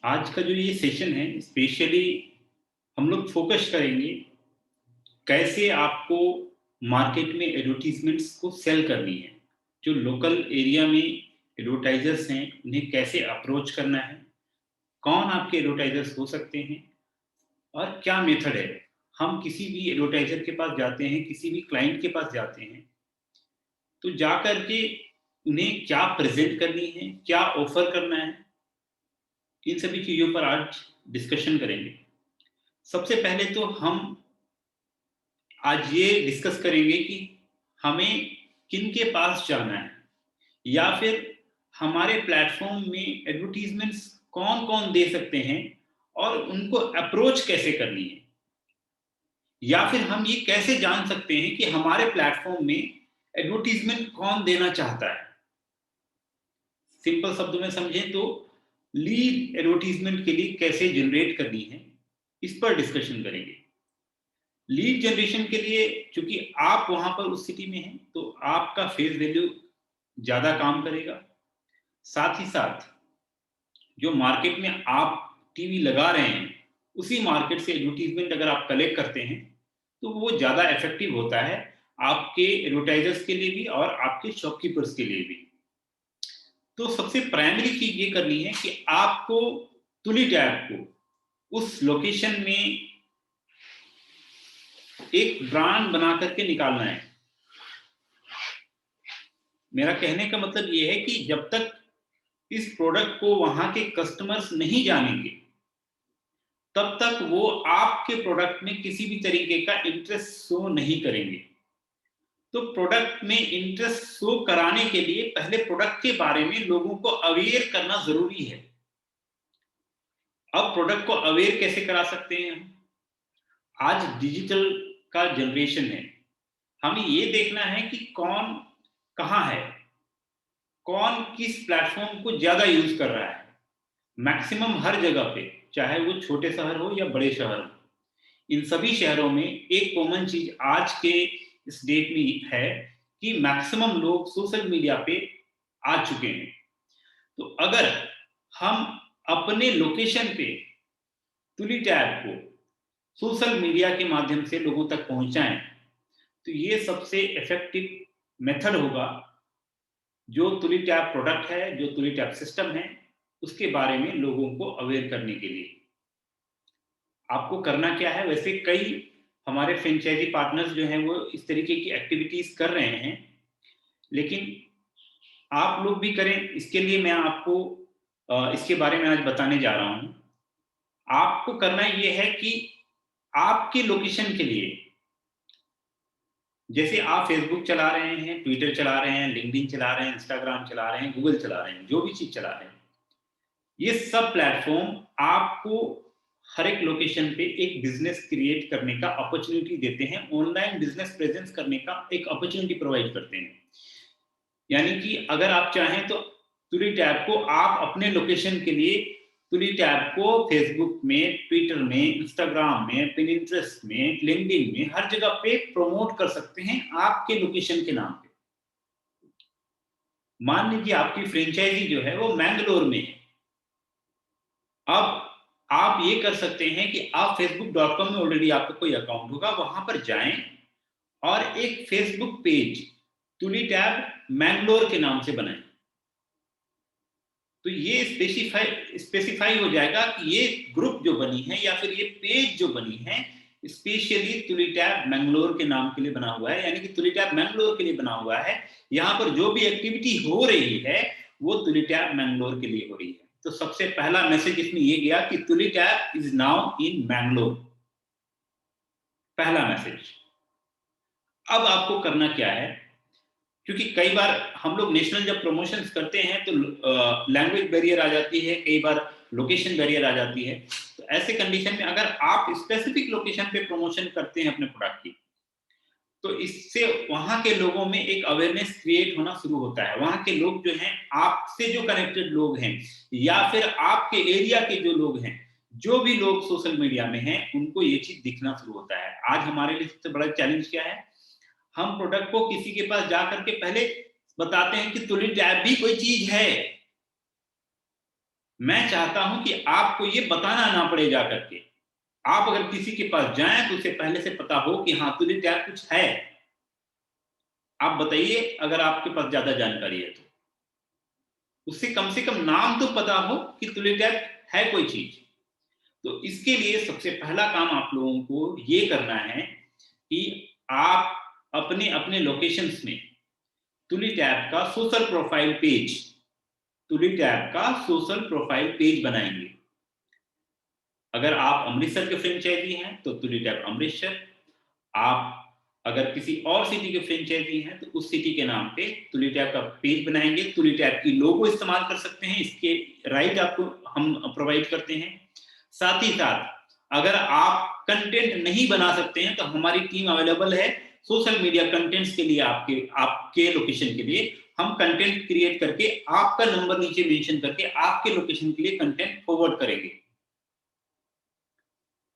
आज का जो ये सेशन है स्पेशली हम लोग फोकस करेंगे कैसे आपको मार्केट में एडवर्टीजमेंट्स को सेल करनी है। जो लोकल एरिया में एडवर्टाइजर्स हैं उन्हें कैसे अप्रोच करना है, कौन आपके एडवर्टाइजर्स हो सकते हैं और क्या मेथड है। हम किसी भी एडवर्टाइजर के पास जाते हैं, किसी भी क्लाइंट के पास जाते हैं तो जा करके उन्हें क्या प्रेजेंट करनी है, क्या ऑफर करना है, इन सभी चीज़ों पर आज डिस्कशन करेंगे। सबसे पहले तो हम आज ये डिस्कस करेंगे कि हमें किन के पास जाना है या फिर हमारे प्लेटफॉर्म में एडवर्टीजमेंट्स कौन कौन दे सकते हैं और उनको अप्रोच कैसे करनी है, या फिर हम ये कैसे जान सकते हैं कि हमारे प्लेटफॉर्म में एडवर्टीजमेंट कौन देना चाहता है। सिंपल शब्दों में समझें तो लीड एडवर्टीजमेंट के लिए कैसे जनरेट करनी है, इस पर डिस्कशन करेंगे। लीड जनरेशन के लिए चूंकि आप वहां पर उस सिटी में हैं तो आपका फेस वैल्यू ज्यादा काम करेगा। साथ ही साथ जो मार्केट में आप टीवी लगा रहे हैं उसी मार्केट से एडवर्टीजमेंट अगर आप कलेक्ट करते हैं तो वो ज्यादा इफेक्टिव होता है आपके एडवर्टाइजर्स के लिए भी और आपके शॉपकीपर्स के लिए भी। तो सबसे प्राइमरी चीज ये करनी है कि आपको तुली टैब को उस लोकेशन में एक ब्रांड बना करके निकालना है। मेरा कहने का मतलब ये है कि जब तक इस प्रोडक्ट को वहां के कस्टमर्स नहीं जानेंगे तब तक वो आपके प्रोडक्ट में किसी भी तरीके का इंटरेस्ट शो नहीं करेंगे। तो प्रोडक्ट में इंटरेस्ट शो कराने के लिए पहले प्रोडक्ट के बारे में लोगों को अवेयर करना जरूरी है। अब प्रोडक्ट को अवेयर कैसे करा सकते हैं हम? आज डिजिटल का जनरेशन है, हमें ये देखना है कि कौन कहाँ है, कौन किस प्लेटफॉर्म को ज्यादा यूज कर रहा है। मैक्सिमम हर जगह पे, चाहे वो छोटे शहर हो या बड़े शहर हो, इन सभी शहरों में एक कॉमन चीज आज के इस डेट में है कि मैक्सिमम लोग सोशल मीडिया पे आ चुके हैं। तो अगर हम अपने लोकेशन पे तुली टैब को सोशल मीडिया के माध्यम से लोगों तक पहुंचाएं तो ये सबसे इफेक्टिव मेथड होगा। जो तुली टैब प्रोडक्ट है, जो तुली टैब सिस्टम है, उसके बारे में लोगों को अवेयर करने के लिए आपको करना क्या है। वैसे कई हमारे फ्रेंचाइजी पार्टनर्स जो हैं वो इस तरीके की एक्टिविटीज कर रहे हैं, लेकिन आप लोग भी करें। इसके लिए मैं आपको इसके बारे में आज बताने जा रहा हूं। आपको करना यह है कि आपके लोकेशन के लिए, जैसे आप फेसबुक चला रहे हैं, ट्विटर चला रहे हैं, लिंक्डइन चला रहे हैं, इंस्टाग्राम चला रहे हैं, गूगल चला रहे हैं, जो भी चीज चला रहे हैं, ये सब प्लेटफॉर्म आपको हर एक लोकेशन पे एक बिजनेस क्रिएट करने का अपॉर्चुनिटी देते हैं, ऑनलाइन बिजनेस प्रेजेंस करने का एक अपॉर्चुनिटी प्रोवाइड करते हैं। यानी कि अगर आप चाहें तो तुली टैब को आप अपने लोकेशन के लिए तुली टैब को फेसबुक में, ट्विटर में, इंस्टाग्राम में, पिनिंटरेस्ट में, लिंक्डइन में, हर जगह पे प्रमोट कर सकते हैं आपके लोकेशन के नाम पे। मान लीजिए आपकी फ्रेंचाइजी जो है वो मैंगलोर में है। अब आप ये कर सकते हैं कि आप facebook.com में ऑलरेडी आपका कोई अकाउंट होगा, वहां पर जाएं और एक फेसबुक पेज तुली टैब मैंगलोर के नाम से बनाएं। तो ये स्पेसिफाई हो जाएगा कि ये ग्रुप जो बनी है या फिर ये पेज जो बनी है स्पेशली तुली टैब मैंगलोर के नाम के लिए बना हुआ है, यानी कि तुली टैब मैंगलोर के लिए बना हुआ है। यहाँ पर जो भी एक्टिविटी हो रही है वो तुली टैब मैंगलोर के लिए हो रही है। तो सबसे पहला मैसेज इसमें ये गया कि तुली tab is now in Mangalore, पहला मैसेज। अब आपको करना क्या है, क्योंकि कई बार हम लोग नेशनल जब प्रमोशंस करते हैं तो लैंग्वेज बैरियर आ जाती है, कई बार लोकेशन बैरियर आ जाती है। तो ऐसे कंडीशन में अगर आप स्पेसिफिक लोकेशन पे प्रमोशन करते हैं अपने प्रोडक्ट की तो इससे वहां के लोगों में एक अवेयरनेस क्रिएट होना शुरू होता है। वहां के लोग जो हैं, आपसे जो कनेक्टेड लोग हैं या फिर आपके एरिया के जो लोग हैं, जो भी लोग सोशल मीडिया में हैं, उनको ये चीज दिखना शुरू होता है। आज हमारे लिए सबसे बड़ा चैलेंज क्या है, हम प्रोडक्ट को किसी के पास जा करके पहले बताते हैं कि तुली टैब भी कोई चीज है। मैं चाहता हूं कि आपको ये बताना ना पड़े जा करके। आप अगर किसी के पास जाएं तो उसे पहले से पता हो कि हाँ तुलिप टैब कुछ है। आप बताइए अगर आपके पास ज्यादा जानकारी है तो उससे कम से कम नाम तो पता हो कि तुलिप टैब है कोई चीज। तो इसके लिए सबसे पहला काम आप लोगों को ये करना है कि आप अपने अपने लोकेशंस में तुलिप टैब का social profile page tulip tab का सोशल प्रोफाइल पेज बनाएंगे। अगर आप अमृतसर के फ्रेंचाइजी हैं तो तुलिप टैब अमृतसर, आप अगर किसी और सिटी के फ्रेंचाइजी हैं तो उस सिटी के नाम पे तुलिप टैब का पेज बनाएंगे। तुलिप टैब की लोगो इस्तेमाल कर सकते हैं, इसके राइट आपको हम प्रोवाइड करते हैं। साथ ही साथ अगर आप कंटेंट नहीं बना सकते हैं तो हमारी टीम अवेलेबल है सोशल मीडिया कंटेंट्स के लिए। आपके आपके लोकेशन के लिए हम कंटेंट क्रिएट करके आपका नंबर नीचे मेंशन करके आपके लोकेशन के लिए कंटेंट फॉरवर्ड करेंगे।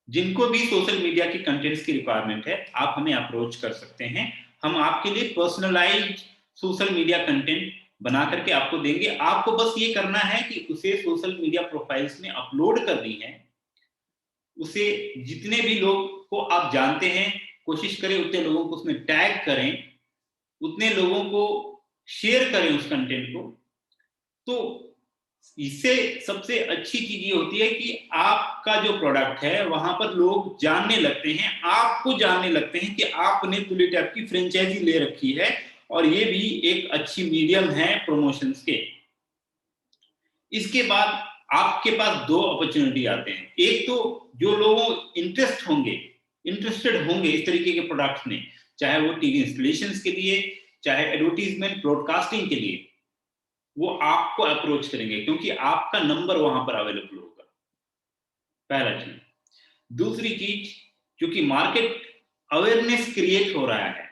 जिनको भी सोशल मीडिया की कंटेंट्स की रिक्वायरमेंट है आप हमें अप्रोच कर सकते हैं। हम आपके लिए पर्सनलाइज्ड सोशल मीडिया कंटेंट बना करके आपको देंगे। आपको बस ये करना है कि उसे सोशल मीडिया प्रोफाइल्स में अपलोड करनी है। उसे जितने भी लोग को आप जानते हैं कोशिश करें उतने लोगों को उसमें टैग करें, उतने लोगों को शेयर करें उस कंटेंट को। तो इससे सबसे अच्छी चीज ये होती है कि आपका जो प्रोडक्ट है वहां पर लोग जानने लगते हैं, आपको जानने लगते हैं कि आपने तुलिप टैब की फ्रेंचाइजी ले रखी है। और ये भी एक अच्छी मीडियम है प्रमोशंस के। इसके बाद आपके पास दो अपॉर्चुनिटी आते हैं। एक तो जो लोग इंटरेस्टेड होंगे इस तरीके के प्रोडक्ट्स में, चाहे वो टीवी इंस्टॉलेशंस के लिए, चाहे एडवर्टीजमेंट ब्रॉडकास्टिंग के लिए, वो आपको अप्रोच करेंगे क्योंकि आपका नंबर वहां पर अवेलेबल होगा। पहला चीज। दूसरी चीज, क्योंकि मार्केट अवेयरनेस क्रिएट हो रहा है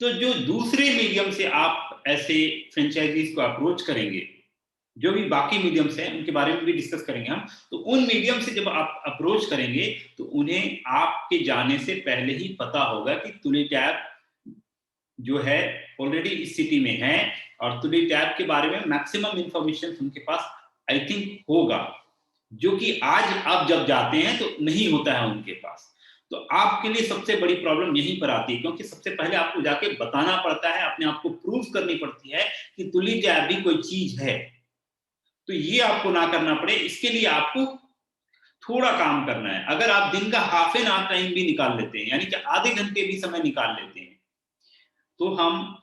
तो जो दूसरे मीडियम से आप ऐसे फ्रेंचाइजीज को अप्रोच करेंगे, जो भी बाकी मीडियम्स हैं उनके बारे में भी डिस्कस करेंगे हम, तो उन मीडियम से जब आप अप्रोच करेंगे तो उन्हें आपके जाने से पहले ही पता होगा कि तुलिप टैब जो है ऑलरेडी इस सिटी में है और तुलिप टैब के बारे में मैक्सिमम इंफॉर्मेशन उनके पास आई थिंक होगा, जो कि आज आप जब जाते हैं तो नहीं होता है उनके पास। तो आपके लिए सबसे बड़ी प्रॉब्लम यहीं पर आती है क्योंकि सबसे पहले आपको जाके बताना पड़ता है, अपने आप को प्रूव करनी पड़ती है कि तुलिप टैब भी कोई चीज है। तो ये आपको ना करना पड़े इसके लिए आपको थोड़ा काम करना है। अगर आप दिन का हाफ एन आवर टाइम भी निकाल लेते हैं, यानी कि आधे घंटे भी समय निकाल लेते हैं, तो हम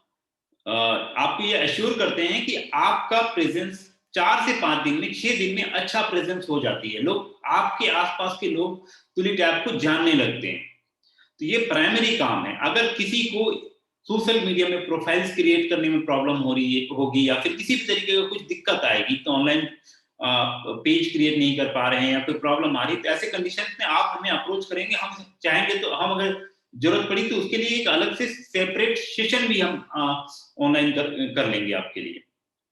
आपको ये अश्योर करते हैं कि आपका प्रेजेंस 4 से 5 दिन में 6 दिन में अच्छा प्रेजेंस हो जाती है। लोग आपके आसपास के लोग तुलिप टैब को जानने लगते हैं। तो ये प्राइमरी काम है। अगर किसी को सोशल मीडिया में प्रोफाइल्स क्रिएट करने में प्रॉब्लम हो रही है होगी या फिर किसी भी तरीके का कुछ दिक्कत आएगी तो ऑनलाइन पेज क्रिएट नहीं कर पा रहे हैं या कोई प्रॉब्लम आ रही है, तो ऐसे कंडीशन में आप हमें अप्रोच करेंगे। हम चाहेंगे तो हम अगर जरूरत पड़ी तो उसके लिए एक अलग से सेपरेट सेशन भी हम ऑनलाइन कर लेंगे आपके लिए।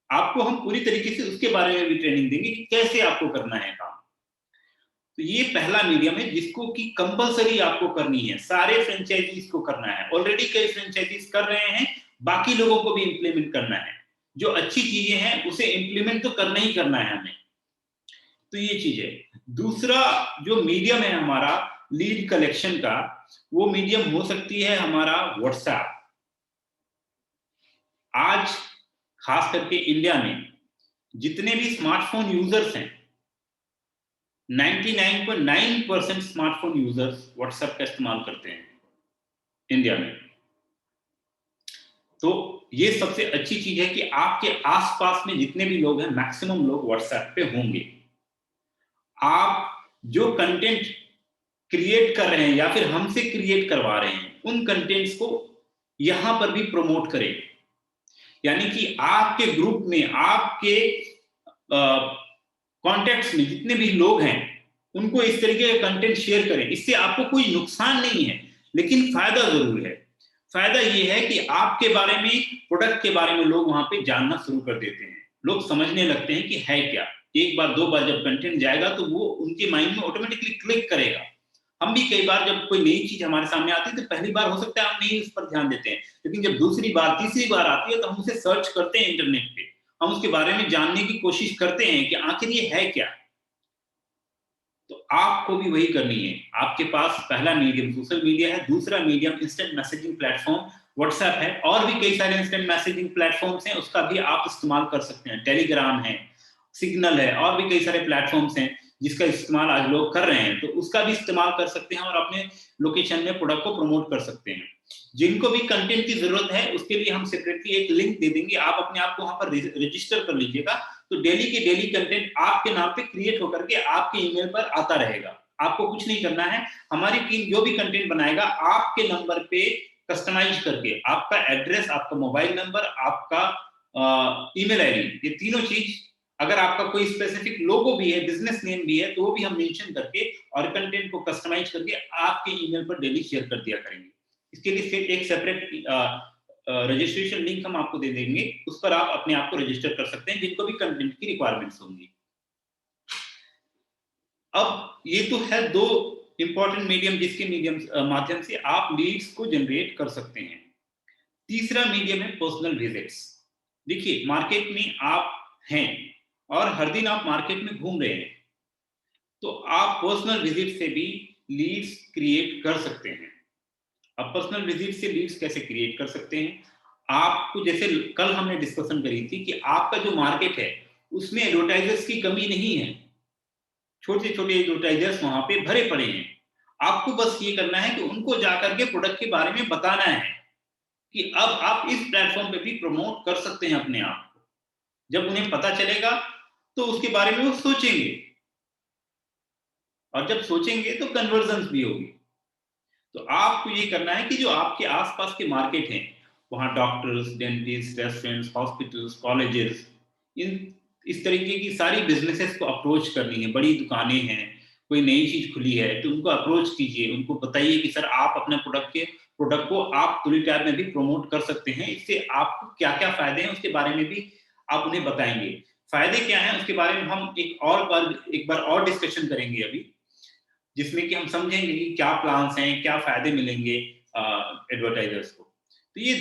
आपको हम पूरी तरीके से उसके बारे में भी ट्रेनिंग देंगे कि कैसे आपको करना है काम। तो ये पहला मीडियम है जिसको कि कंपलसरी आपको करनी है, सारे फ्रेंचाइजीज को करना है। ऑलरेडी कई फ्रेंचाइजीज कर रहे हैं, बाकी लोगों को भी इंप्लीमेंट करना है। जो अच्छी चीजें हैं उसे इंप्लीमेंट तो करना ही करना है हमें। तो ये चीज है। दूसरा जो मीडियम है हमारा लीड कलेक्शन का, वो मीडियम हो सकती है हमारा व्हाट्सएप। आज खास करके इंडिया में जितने भी स्मार्टफोन यूजर्स हैं 99.9% स्मार्टफोन यूजर्स व्हाट्सएप का इस्तेमाल करते हैं इंडिया में। तो ये सबसे अच्छी चीज है कि आपके आसपास में जितने भी लोग हैं मैक्सिमम लोग व्हाट्सएप पे होंगे। आप जो कंटेंट क्रिएट कर रहे हैं या फिर हमसे क्रिएट करवा रहे हैं उन कंटेंट्स को यहां पर भी प्रमोट करें। यानी कि आपके ग्रुप में, आपके कॉन्टेक्ट्स में जितने भी लोग हैं उनको इस तरीके का कंटेंट शेयर करें। इससे आपको कोई नुकसान नहीं है लेकिन फायदा जरूर है। फायदा ये है कि आपके बारे में, प्रोडक्ट के बारे में लोग वहां पे जानना शुरू कर देते हैं। लोग समझने लगते हैं कि है क्या। एक बार दो बार जब कंटेंट जाएगा तो वो उनके माइंड में ऑटोमेटिकली क्लिक करेगा। हम भी कई बार जब कोई नई चीज हमारे सामने आती है तो पहली बार हो सकता है हम नहीं उस पर ध्यान देते हैं, लेकिन जब दूसरी बार तीसरी बार आती है तो हम उसे सर्च करते हैं इंटरनेट पे हम उसके बारे में जानने की कोशिश करते हैं कि आखिर ये है क्या। तो आपको भी वही करनी है। आपके पास पहला मीडियम सोशल मीडिया है, दूसरा medium instant messaging platform WhatsApp है, और भी कई सारे इंस्टेंट मैसेजिंग प्लेटफॉर्म्स हैं, उसका भी आप इस्तेमाल कर सकते हैं। टेलीग्राम है, सिग्नल है, और भी कई सारे प्लेटफॉर्म्स हैं जिसका इस्तेमाल आज लोग कर रहे हैं, तो उसका भी इस्तेमाल कर सकते हैं और अपने लोकेशन में प्रोडक्ट को प्रमोट कर सकते हैं। जिनको भी कंटेंट की जरूरत है उसके लिए हम सेपरेटली एक लिंक दे देंगे, आप अपने आप को वहां पर रजिस्टर कर लीजिएगा, तो डेली के डेली कंटेंट आपके नाम पे क्रिएट होकर के आपके ईमेल पर आता रहेगा। आपको कुछ नहीं करना है, हमारी टीम जो भी कंटेंट बनाएगा आपके नंबर पे कस्टमाइज करके, आपका एड्रेस, आपका मोबाइल नंबर, आपका ईमेल आईडी, ये तीनों चीज, अगर आपका कोई स्पेसिफिक लोगो भी है, बिजनेस नेम भी है, तो वो भी हम मेंशन करके और कंटेंट को कस्टमाइज करके आपके ईमेल पर डेली शेयर कर दिया करेंगे। इसके लिए फिर एक सेपरेट रजिस्ट्रेशन लिंक हम आपको दे देंगे, उस पर आप अपने आप को रजिस्टर कर सकते हैं जिनको भी कंटेंट की रिक्वायरमेंट्स होंगी। अब ये तो है दो इंपॉर्टेंट मीडियम जिसके माध्यम से आप लीड्स को जनरेट कर सकते हैं। तीसरा मीडियम है पर्सनल विजिट्स। देखिए, मार्केट में आप हैं और हर दिन आप मार्केट में घूम रहे हैं, तो आप पर्सनल विजिट से भी लीड्स क्रिएट कर सकते हैं। अब पर्सनल विजिट से लीड्स कैसे क्रिएट कर सकते हैं? आपको, जैसे कल हमने डिस्कशन करी थी कि आपका जो मार्केट है उसमें एडवर्टाइजर्स की कमी नहीं है, छोटे छोटे एडवर्टाइजर्स वहां पे भरे पड़े हैं। आपको बस ये करना है कि उनको जाकर के प्रोडक्ट के बारे में बताना है कि अब आप इस प्लेटफॉर्म पे भी प्रमोट कर सकते हैं अपने आप को। जब उन्हें पता चलेगा तो उसके बारे में वो सोचेंगे, और जब सोचेंगे तो कन्वर्जन भी होगी। तो आपको ये करना है कि जो आपके आसपास के मार्केट हैं, वहां doctors, dentist, restaurants, hospitals, colleges, इन इस तरीके की सारी बिजनेसेस को अप्रोच करनी है। बड़ी दुकानें हैं, कोई नई चीज खुली है तो उनको अप्रोच कीजिए, उनको बताइए कि सर आप अपने प्रोडक्ट को आप तुलिप टैब में भी प्रमोट कर सकते हैं, इससे आपको क्या क्या फायदे हैं उसके बारे में भी आप उन्हें बताएंगे। फायदे क्या हैं उसके बारे में हम एक बार और डिस्कशन करेंगे अभी, जिसमें कि हम समझेंगे कि क्या प्लान्स हैं, क्या फायदे मिलेंगे एडवर्टाइजर्स को। तो ये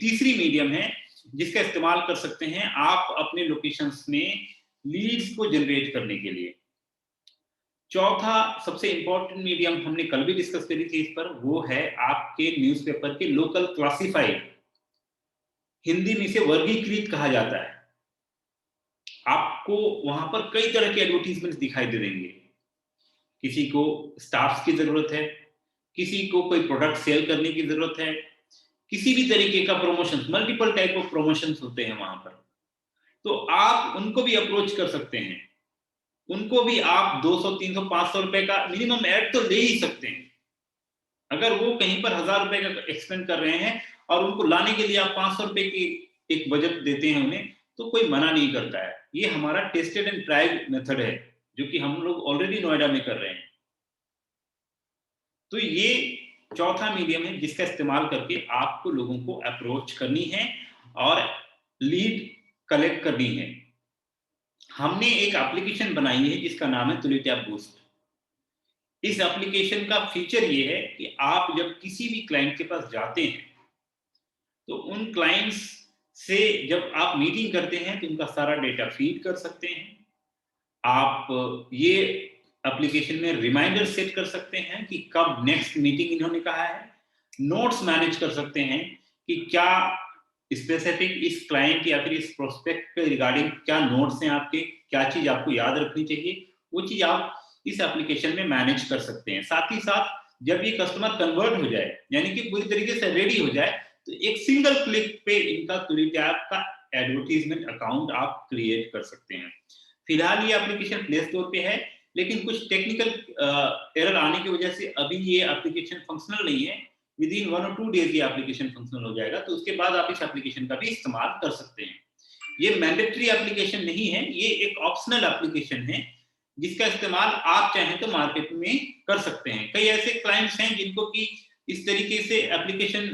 तीसरी मीडियम है जिसका इस्तेमाल कर सकते हैं आप अपने लोकेशंस में लीड्स को जनरेट करने के लिए। चौथा सबसे इंपॉर्टेंट मीडियम हमने कल भी डिस्कस करी थी इस पर, वो है आपके न्यूज़पेपर के लोकल क्लासिफाइड, हिंदी में इसे वर्गीकृत कहा जाता है। आपको वहां पर कई तरह के एडवर्टीजमेंट दिखाई दे देंगे। किसी को स्टाफ्स की जरूरत है, किसी को कोई प्रोडक्ट सेल करने की जरूरत है, किसी भी तरीके का promotion, multiple type of promotions होते हैं वहां पर, तो आप उनको भी अप्रोच कर सकते हैं। उनको भी आप 200, 300, 500 रुपए का मिनिमम ऐड तो ले ही सकते हैं। अगर वो कहीं पर 1000 रुपए का एक्सपेंड कर रहे हैं और उनको लाने के लिए आप 500 रुपए की एक बजट देते हैं उन्हें, तो कोई मना नहीं करता है। ये हमारा टेस्टेड एंड ट्राइड मेथड है जो कि हम लोग ऑलरेडी नोएडा में कर रहे हैं। तो ये चौथा मीडियम है जिसका इस्तेमाल करके आपको लोगों को अप्रोच करनी है और लीड कलेक्ट करनी है। हमने एक एप्लीकेशन बनाई है जिसका नाम है तुलिप टैब बूस्ट। इस एप्लीकेशन का फीचर ये है कि आप जब किसी भी क्लाइंट के पास जाते हैं तो उन क्लाइंट्स से जब आप मीटिंग करते हैं तो उनका सारा डेटा फीड कर सकते हैं। आप ये एप्लीकेशन में रिमाइंडर सेट कर सकते हैं कि कब नेक्स्ट मीटिंग इन्होंने कहा है। नोट्स मैनेज कर सकते हैं कि क्या स्पेसिफिक इस क्लाइंट या फिर इस प्रोस्पेक्ट के रिगार्डिंग क्या नोट्स हैं आपके, क्या चीज आपको याद रखनी चाहिए, वो चीज आप इस एप्लीकेशन में मैनेज कर सकते हैं। साथ ही साथ जब ये कस्टमर कन्वर्ट हो जाए, यानी कि पूरी तरीके से रेडी हो जाए, तो एक सिंगल क्लिक पे इनका तुलिप टैब का एडवर्टीजमेंट अकाउंट आप क्रिएट कर सकते हैं। फिलहाल ये एप्लीकेशन प्ले स्टोर पे है, लेकिन कुछ टेक्निकल एरर आने की वजह से अभी ये एप्लीकेशन फंक्शनल नहीं है। विद इन 1 और 2 डेज ये एप्लीकेशन फंक्शनल हो जाएगा, तो उसके बाद आप इस एप्लीकेशन का भी इस्तेमाल कर सकते हैं। ये मैंडेटरी एप्लीकेशन नहीं है, ये एक ऑप्शनल एप्लीकेशन है जिसका इस्तेमाल आप चाहें तो मार्केट में कर सकते हैं। कई ऐसे क्लाइंट्स हैं जिनको कि इस तरीके से एप्लीकेशन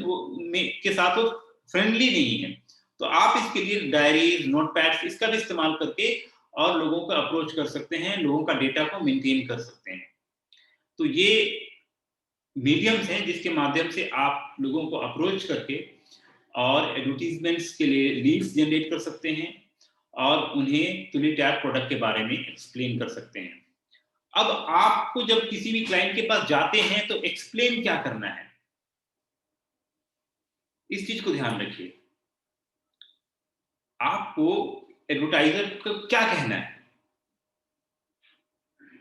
में के साथ वो फ्रेंडली नहीं है, तो आप इसके लिए डायरीज, नोटपैड्स इसका भी इस्तेमाल करके और लोगों को अप्रोच कर सकते हैं, लोगों का डेटा को मेंटेन कर सकते हैं। तो ये मीडियम्स हैं जिसके माध्यम से आप लोगों को अप्रोच करके और एडवर्टीजमेंट्स के लिए लीड्स जनरेट कर सकते हैं। और उन्हें तुली टैब प्रोडक्ट के बारे में एक्सप्लेन कर सकते हैं। अब आपको जब किसी भी क्लाइंट के पास जाते हैं तो एक्सप्लेन क्या करना है, इस चीज को ध्यान रखिए। आपको एडवर्टाइजर को क्या कहना है,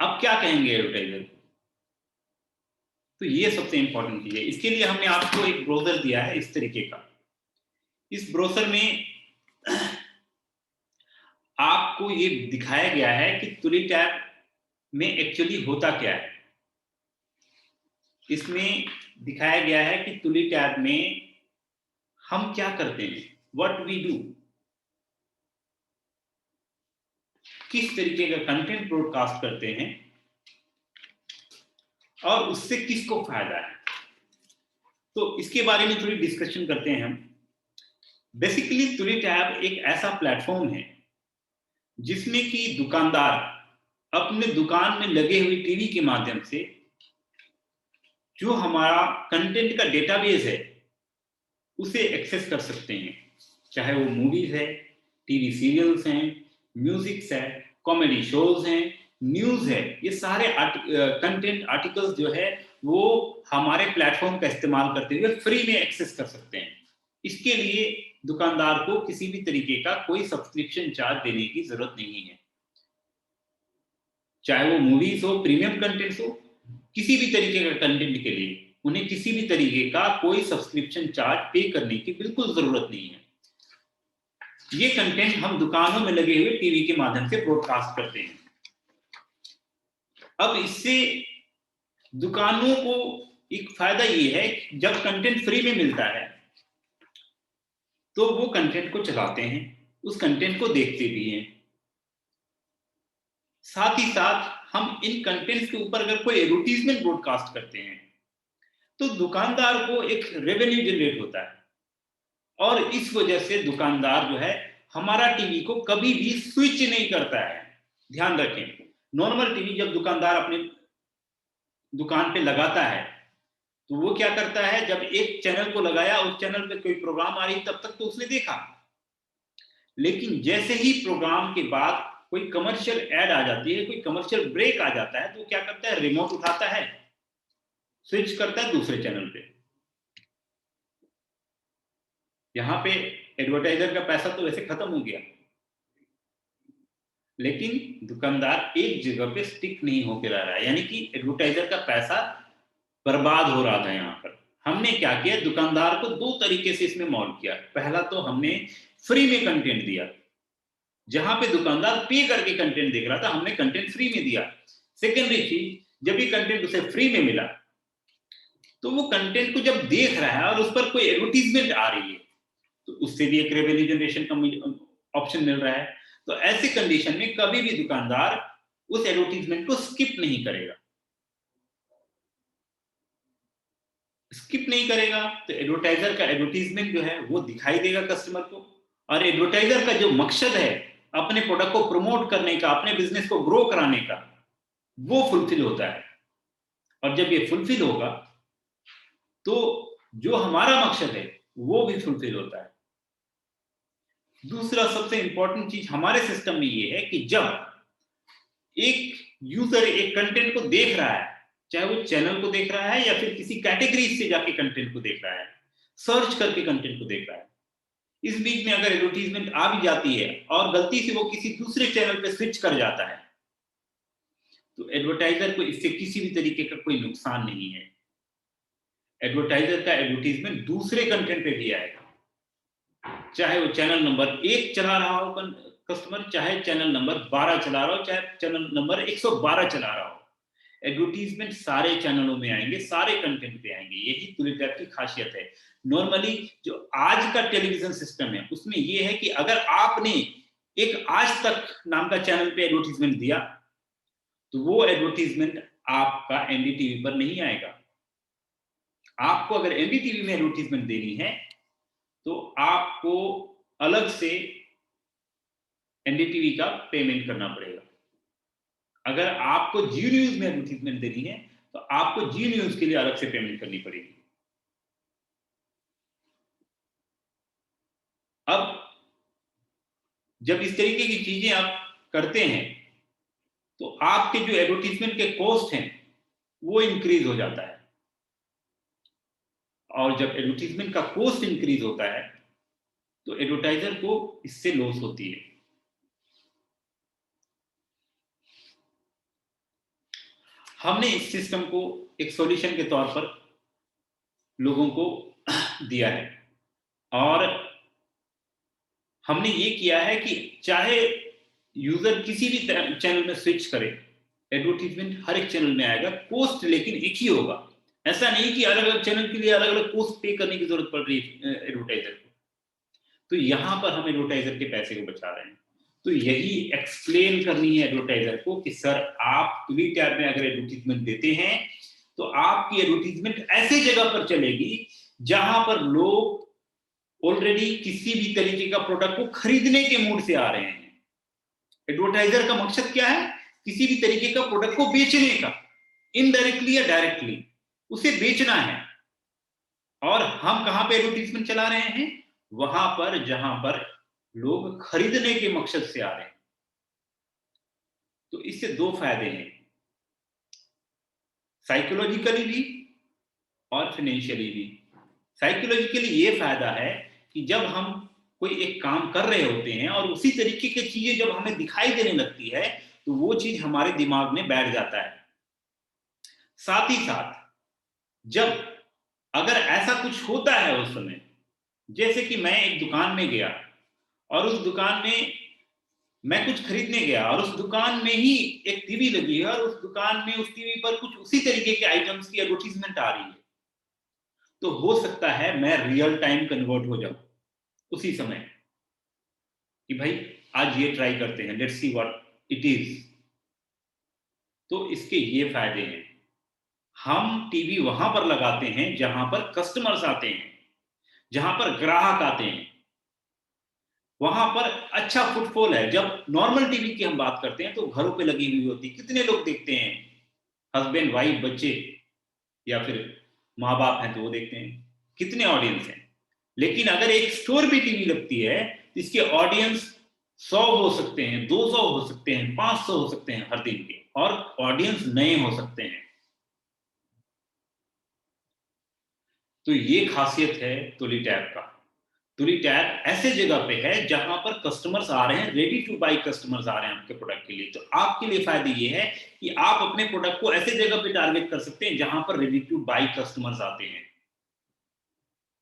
आप क्या कहेंगे एडवर्टाइजर को, तो ये सबसे इंपॉर्टेंट चीज है। इसके लिए हमने आपको एक ब्रोशर दिया है इस तरीके का। इस ब्रोशर में आपको ये दिखाया गया है कि तुली टैब में एक्चुअली होता क्या है। इसमें दिखाया गया है कि तुली टैब में हम क्या करते हैं, व्हाट वी डू, किस तरीके का कंटेंट ब्रॉडकास्ट करते हैं और उससे किसको फायदा है। तो इसके बारे में थोड़ी डिस्कशन करते हैं हम। बेसिकली तुली टैब एक ऐसा प्लेटफॉर्म है जिसमें कि दुकानदार अपने दुकान में लगे हुए टीवी के माध्यम से जो हमारा कंटेंट का डेटाबेस है उसे एक्सेस कर सकते हैं, चाहे वो मूवीज है, टीवी सीरियल्स हैं, म्यूजिक्स है, कॉमेडी शोज हैं, न्यूज है। ये सारे कंटेंट आर्टिकल्स जो है वो हमारे प्लेटफॉर्म का इस्तेमाल करते हुए फ्री में एक्सेस कर सकते हैं। इसके लिए दुकानदार को किसी भी तरीके का कोई सब्सक्रिप्शन चार्ज देने की जरूरत नहीं है, चाहे वो मूवीज हो, प्रीमियम कंटेंट्स हो, किसी भी तरीके का कंटेंट के लिए उन्हें किसी भी तरीके का कोई सब्सक्रिप्शन चार्ज पे करने की बिल्कुल जरूरत नहीं है। ये कंटेंट हम दुकानों में लगे हुए टीवी के माध्यम से ब्रॉडकास्ट करते हैं। अब इससे दुकानों को एक फायदा ये है कि जब कंटेंट फ्री में मिलता है तो वो कंटेंट को चलाते हैं, उस कंटेंट को देखते भी हैं। साथ ही साथ हम इन कंटेंट्स के ऊपर अगर कोई एडवर्टीजमेंट ब्रॉडकास्ट करते हैं तो दुकानदार को एक रेवेन्यू जनरेट होता है और इस वजह से दुकानदार जो है हमारा टीवी को कभी भी स्विच नहीं करता है। ध्यान रखें, नॉर्मल टीवी जब दुकानदार अपने दुकान पे लगाता है तो वो क्या करता है, जब एक चैनल को लगाया, उस चैनल पे कोई प्रोग्राम आ रही तब तक तो उसने देखा, लेकिन जैसे ही प्रोग्राम के बाद कोई कमर्शियल ऐड आ जाती है, कोई कमर्शियल ब्रेक आ जाता है, तो क्या करता है, रिमोट उठाता है, स्विच करता है दूसरे चैनल पे। यहां पे एडवर्टाइजर का पैसा तो वैसे खत्म हो गया, लेकिन दुकानदार एक जगह पे स्टिक नहीं होकर रह रहा है, यानी कि एडवर्टाइजर का पैसा बर्बाद हो रहा था। यहाँ पर हमने क्या किया, दुकानदार को दो तरीके से इसमें मॉल किया। पहला तो हमने फ्री में कंटेंट दिया, जहां पे दुकानदार पे करके कंटेंट देख रहा था, हमने कंटेंट फ्री में दिया। सेकेंडरी चीज, जब ये कंटेंट उसे फ्री में मिला तो वो कंटेंट को जब देख रहा है और उस पर कोई एडवर्टीजमेंट आ रही है तो उससे भी एक रेवेन्यू जनरेशन का ऑप्शन मिल रहा है। तो ऐसे कंडीशन में कभी भी दुकानदार उस एडवर्टीजमेंट को स्किप नहीं करेगा। स्किप नहीं करेगा तो एडवर्टाइजर का एडवर्टीजमेंट जो है वो दिखाई देगा कस्टमर को, और एडवर्टाइजर का जो मकसद है अपने प्रोडक्ट को प्रमोट करने का, अपने बिजनेस को ग्रो कराने का, वो फुलफिल होता है। और जब ये फुलफिल होगा तो जो हमारा मकसद है वो भी फुलफिल होता है। दूसरा सबसे इंपॉर्टेंट चीज हमारे सिस्टम में ये है कि जब एक यूजर एक कंटेंट को देख रहा है, चाहे वो चैनल को देख रहा है या फिर किसी कैटेगरी से जाके कंटेंट को देख रहा है, सर्च करके कंटेंट को देख रहा है, इस बीच में अगर एडवर्टीजमेंट आ भी जाती है और गलती से वो किसी दूसरे चैनल पे स्विच कर जाता है तो एडवर्टाइजर को इससे किसी भी तरीके का कोई नुकसान नहीं है। एडवर्टाइजर का एडवर्टीजमेंट दूसरे कंटेंट पे भी आएगा, चाहे वो चैनल नंबर 1 चला रहा हो कस्टमर, चाहे चैनल नंबर 12 चला रहा हो, चाहे चैनल नंबर 112 चला रहा हो, एडवर्टीजमेंट सारे चैनलों में आएंगे, सारे कंटेंट पे आएंगे। यही तुली टैब की खासियत है। नॉर्मली जो आज का टेलीविजन सिस्टम है उसमें यह है कि अगर आपने एक आज तक नाम का चैनल पे एडवर्टीजमेंट दिया तो वो एडवर्टीजमेंट आपका एनडीटीवी पर नहीं आएगा। आपको अगर एनडीटीवी में एडवर्टीजमेंट देनी है तो आपको अलग से एनडीटीवी का पेमेंट करना पड़ेगा। अगर आपको जी न्यूज में एडवर्टीजमेंट देनी है तो आपको जी न्यूज के लिए अलग से पेमेंट करनी पड़ेगी। अब जब इस तरीके की चीजें आप करते हैं तो आपके जो एडवर्टीजमेंट के कॉस्ट हैं वो इंक्रीज हो जाता है, और जब एडवर्टीजमेंट का कॉस्ट इंक्रीज होता है तो एडवर्टाइजर को इससे लॉस होती है। हमने इस सिस्टम को एक सॉल्यूशन के तौर पर लोगों को दिया है, और हमने ये किया है कि चाहे यूजर किसी भी चैनल में स्विच करे, एडवर्टीजमेंट हर एक चैनल में आएगा, कॉस्ट लेकिन एक ही होगा। ऐसा नहीं कि अलग अलग चैनल के लिए अलग अलग कॉस्ट पे करने की जरूरत पड़ रही है एडवर्टाइजर को। तो यहां पर हम एडवर्टाइजर के पैसे को बचा रहे हैं। तो यही एक्सप्लेन करनी है एडवर्टाइजर को कि सर आप टूली टैब में अगर एडवर्टीजमेंट देते हैं तो आपकी एडवर्टीजमेंट ऐसे जगह पर चलेगी जहां पर लोग ऑलरेडी किसी भी तरीके का प्रोडक्ट को खरीदने के मूड से आ रहे हैं। एडवर्टाइजर का मकसद क्या है? किसी भी तरीके का प्रोडक्ट को बेचने का, इनडायरेक्टली या डायरेक्टली उसे बेचना है। और हम कहां पे एडवर्टीजमेंट चला रहे हैं? वहां पर जहां पर लोग खरीदने के मकसद से आ रहे हैं। तो इससे दो फायदे हैं, साइकोलॉजिकली भी और फाइनेंशियली भी। साइकोलॉजिकली ये फायदा है कि जब हम कोई एक काम कर रहे होते हैं और उसी तरीके की चीजें जब हमें दिखाई देने लगती है तो वो चीज हमारे दिमाग में बैठ जाता है। साथ ही साथ जब अगर ऐसा कुछ होता है उस समय, जैसे कि मैं एक दुकान में गया और उस दुकान में मैं कुछ खरीदने गया और उस दुकान में ही एक टीवी लगी है और उस दुकान में उस टीवी पर कुछ उसी तरीके के आइटम्स की एडवर्टीजमेंट आ रही है, तो हो सकता है मैं रियल टाइम कन्वर्ट हो जाऊं उसी समय कि भाई आज ये ट्राई करते हैं, let's see what it is. तो इसके ये फायदे हैं। हम टीवी वहां पर लगाते हैं जहां पर कस्टमर्स आते हैं, जहां पर ग्राहक आते हैं, वहां पर अच्छा फुटफॉल है। जब नॉर्मल टीवी की हम बात करते हैं तो घरों पे लगी हुई होती, कितने लोग देखते हैं? हस्बैंड वाइफ बच्चे या फिर माँ बाप हैं तो वो देखते हैं, कितने ऑडियंस हैं। लेकिन अगर एक स्टोर पे टीवी लगती है तो इसके ऑडियंस 100 हो सकते हैं, 200 हो सकते हैं, 500 हो सकते हैं हर दिन के, और ऑडियंस नए हो सकते हैं। तो ये खासियत है तुली टैब का। तुली टैब ऐसे जगह पे है जहां पर कस्टमर्स आ रहे हैं, रेडी टू बाई कस्टमर्स आ रहे हैं आपके प्रोडक्ट के लिए। तो आपके लिए फायदे ये है कि आप अपने प्रोडक्ट को ऐसे जगह पे टारगेट कर सकते हैं जहां पर रेडी टू बाई कस्टमर्स आते हैं,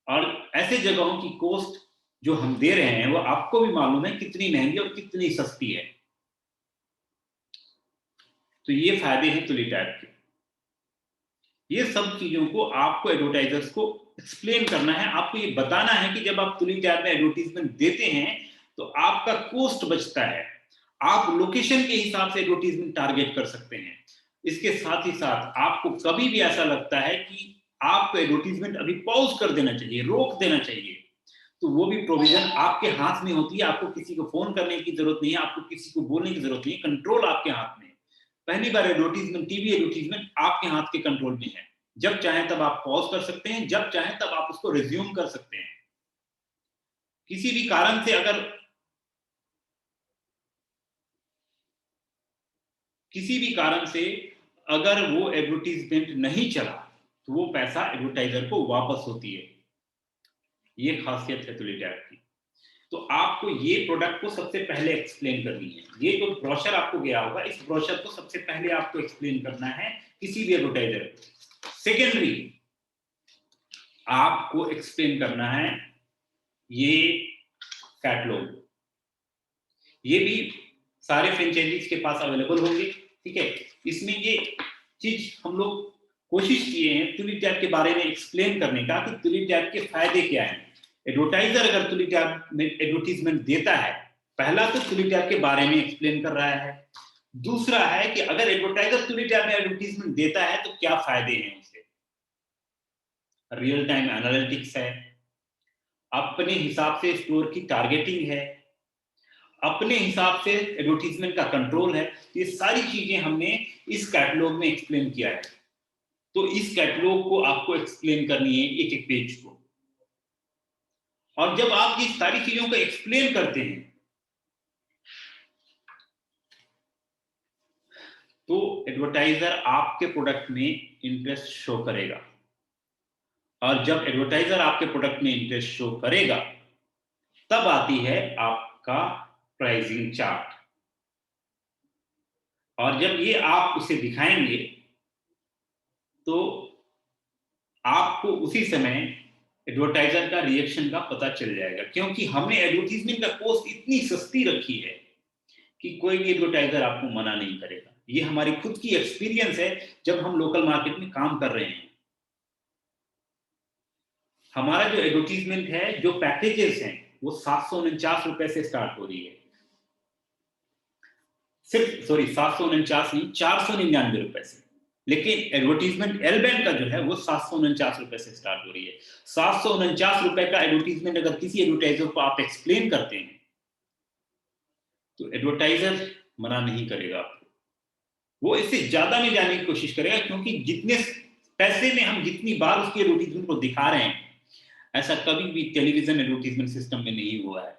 और ऐसे जगहों की कॉस्ट जो हम दे रहे हैं वो आपको भी मालूम है कितनी महंगी और कितनी सस्ती है। तो ये फायदे हैं तुली टैब के। ये सब चीजों को आपको एडवर्टाइजर्स को एक्सप्लेन करना है, आपको ये बताना है कि जब आप तुली टैब में एडवर्टीजमेंट देते हैं तो आपका कॉस्ट बचता है, आप लोकेशन के हिसाब से एडवर्टीजमेंट टारगेट कर सकते हैं। इसके साथ ही साथ आपको कभी भी ऐसा लगता है कि आपको एडवर्टीजमेंट अभी पॉज कर देना चाहिए, रोक देना चाहिए, तो वो भी प्रोविजन आपके हाथ में होती है। आपको किसी को फोन करने की जरूरत नहीं है, आपको किसी को बोलने की जरूरत नहीं है, कंट्रोल आपके हाथ में है। पहली बार एडवर्टीजमेंट, टीवी एडवर्टीजमेंट आपके हाथ के कंट्रोल में है। जब चाहें तब आप पॉज कर सकते हैं, जब चाहें तब आप उसको रिज्यूम कर सकते हैं। किसी भी कारण से अगर किसी भी कारण से अगर वो एडवर्टीजमेंट नहीं चला तो वो पैसा एडवर्टाइजर को वापस होती है। ये खासियत है तुली टैब की। तो आपको ये प्रोडक्ट को सबसे पहले एक्सप्लेन करनी है। ये जो ब्रोशर आपको गया होगा, इस ब्रोशर को सबसे पहले आपको एक्सप्लेन करना है किसी भी एडवर्टाइजर को। सेकेंडरी आपको एक्सप्लेन करना है ये कैटलॉग। ये भी सारे फ्रेंचाइजीज के पास अवेलेबल होंगे, ठीक है। इसमें ये चीज हम लोग कोशिश किए हैं तुली टैब के बारे में एक्सप्लेन करने का कि तुली टैब के फायदे क्या हैं। एडवर्टाइजर अगर तुली टैब में एडवर्टीजमेंट देता है, पहला तो तुली टैब के बारे में एक्सप्लेन कर रहा है, दूसरा है कि अगर एडवर्टाइजर तुली टैब में एडवर्टीजमेंट देता है तो क्या फायदे हैं उसे। रियल टाइम एनालिटिक्स है, अपने हिसाब से स्टोर की टारगेटिंग है, अपने हिसाब से एडवर्टीजमेंट का कंट्रोल है। ये सारी चीजें हमने इस कैटलॉग में एक्सप्लेन किया है। तो इस कैटलॉग को आपको एक्सप्लेन करनी है एक एक पेज को। और जब आप ये सारी चीजों को एक्सप्लेन करते हैं तो एडवर्टाइजर आपके प्रोडक्ट में इंटरेस्ट शो करेगा, और जब एडवर्टाइजर आपके प्रोडक्ट में इंटरेस्ट शो करेगा तब आती है आपका प्राइसिंग चार्ट। और जब ये आप उसे दिखाएंगे तो आपको उसी समय एडवर्टाइजर का रिएक्शन का पता चल जाएगा, क्योंकि हमने एडवर्टीजमेंट का कॉस्ट इतनी सस्ती रखी है कि कोई भी एडवर्टाइजर आपको मना नहीं करेगा। ये हमारी खुद की एक्सपीरियंस है जब हम लोकल मार्केट में काम कर रहे हैं। हमारा जो एडवर्टीजमेंट है, जो पैकेजेस हैं, वो 749 रुपए से स्टार्ट हो रही है। सिर्फ सॉरी 749 नहीं, 499 रुपए से। लेकिन एडवर्टीजमेंट एल बैंड का जो है वो 749 रुपए से स्टार्ट हो रही है। 749 रुपए का एडवर्टीजमेंट अगर किसी एडवर्टाइजर को आप एक्सप्लेन करते हैं तो एडवर्टाइजर मना नहीं करेगा आपको, वो इससे ज्यादा में जाने की कोशिश करेगा, क्योंकि जितने पैसे में हम जितनी बार उसकी एडवर्टीजमेंट को दिखा रहे हैं, ऐसा कभी भी टेलीविजन एडवर्टीजमेंट सिस्टम में नहीं हुआ है।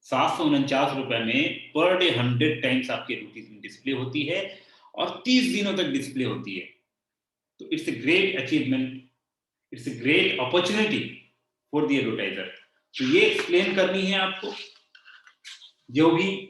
749 रुपए में पर डे 100 टाइम्स आपकी एडवर्टीजमेंट डिस्प्ले होती है और 30 दिनों तक डिस्प्ले होती है। तो it's a great achievement, it's a great opportunity for the advertiser. तो ये एक्सप्लेन करनी है आपको, जो भी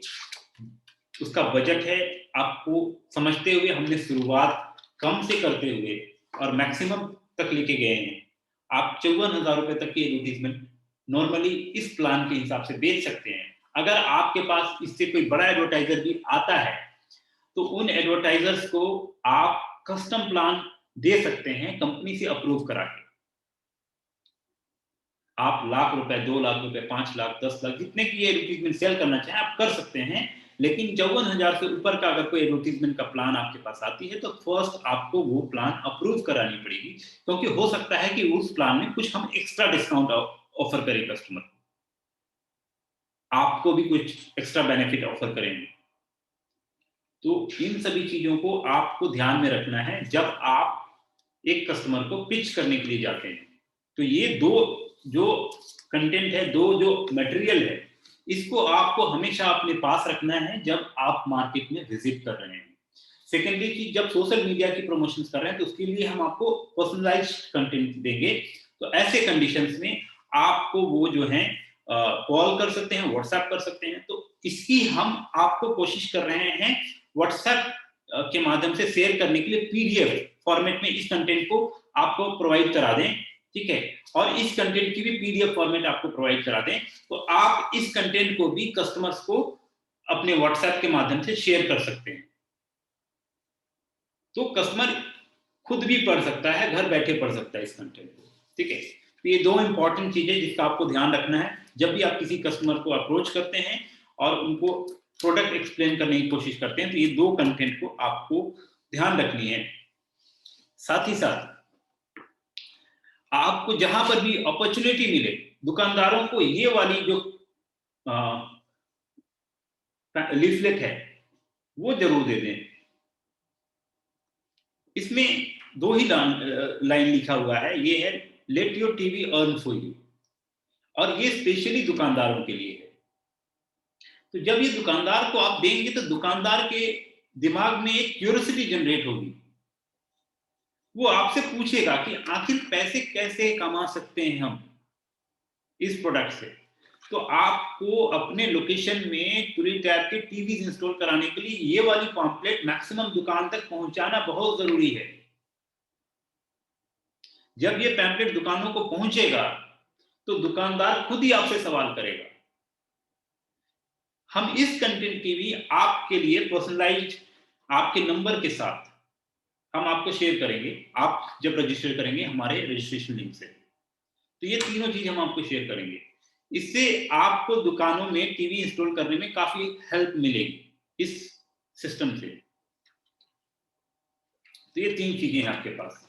उसका बजट है आपको समझते हुए हमने शुरुआत कम से करते हुए और मैक्सिमम तक लेके गए हैं। आप 54,000 रुपए तक की एडवर्टीजमेंट नॉर्मली इस प्लान के हिसाब से बेच सकते हैं। अगर आपके पास इससे कोई बड़ा एडवर्टाइजर भी आता है तो उन एडवर्टाइजर्स को आप कस्टम प्लान दे सकते हैं कंपनी से अप्रूव करा के। आप लाख रुपए, 2 लाख रुपए, 5 लाख, 10 लाख, जितने की एडवर्टीजमेंट सेल करना चाहें आप कर सकते हैं। लेकिन 54,000 से ऊपर का अगर कोई एडवर्टीजमेंट का प्लान आपके पास आती है तो फर्स्ट आपको वो प्लान अप्रूव करानी पड़ेगी, क्योंकि हो सकता है कि उस प्लान में कुछ हम एक्स्ट्रा डिस्काउंट ऑफर करें कस्टमर को, आपको भी कुछ एक्स्ट्रा बेनिफिट ऑफर करेंगे। तो इन सभी चीजों को आपको ध्यान में रखना है जब आप एक कस्टमर को पिच करने के लिए जाते हैं। तो ये दो जो कंटेंट है, दो जो मटेरियल है, इसको आपको हमेशा अपने पास रखना है जब आप मार्केट में विजिट कर रहे हैं। सेकेंडली कि जब सोशल मीडिया की प्रमोशंस कर रहे हैं तो उसके लिए हम आपको पर्सनलाइज्ड कंटेंट देंगे। तो ऐसे कंडीशंस में आपको वो जो है कॉल कर सकते हैं, व्हाट्सएप कर सकते हैं। तो इसकी हम आपको कोशिश कर रहे हैं व्हाट्सएप के माध्यम से शेयर करने के लिए पीडीएफ फॉर्मेट में इस कंटेंट को आपको प्रोवाइड करा दें, ठीक है। और इस कंटेंट की भी पीडीएफ फॉर्मेट आपको प्रोवाइड करा दें, तो आप इस कंटेंट को भी कस्टमर्स को अपने व्हाट्सएप के माध्यम से शेयर कर सकते हैं। तो कस्टमर खुद भी पढ़ सकता है, घर बैठे पढ़ सकता है इस कंटेंट को, ठीक है। तो ये दो इंपॉर्टेंट चीजें जिसका आपको ध्यान रखना है जब भी आप किसी कस्टमर को अप्रोच करते हैं और उनको प्रोडक्ट एक्सप्लेन करने की कोशिश करते हैं। तो ये दो कंटेंट को आपको ध्यान रखनी है। साथ ही साथ आपको जहां पर भी अपॉर्चुनिटी मिले, दुकानदारों को ये वाली जो लीफलेट है वो जरूर दे दें। इसमें दो ही लाइन लिखा हुआ है, ये है let your TV earn for you, और ये स्पेशली दुकानदारों के लिए है। तो जब ये दुकानदार को आप देंगे तो दुकानदार के दिमाग में एक क्यूरियोसिटी जनरेट होगी, वो आपसे पूछेगा कि आखिर पैसे कैसे कमा सकते हैं हम इस प्रोडक्ट से। तो आपको अपने लोकेशन में पूरी टाइप के टीवी इंस्टॉल कराने के लिए ये वाली पॉम्पलेट मैक्सिमम दुकान तक पहुंचाना बहुत जरूरी है। जब ये पैम्पलेट दुकानों को पहुंचेगा तो दुकानदार खुद ही आपसे सवाल करेगा। हम इस कंटेंट की भी आपके लिए पर्सनलाइज्ड आपके नंबर के साथ हम आपको शेयर करेंगे, आप जब रजिस्टर करेंगे हमारे रजिस्ट्रेशन लिंक से। तो ये तीनों चीज हम आपको शेयर करेंगे। इससे आपको दुकानों में टीवी इंस्टॉल करने में काफी हेल्प मिलेगी इस सिस्टम से। तो ये तीन चीजें हैं आपके पास।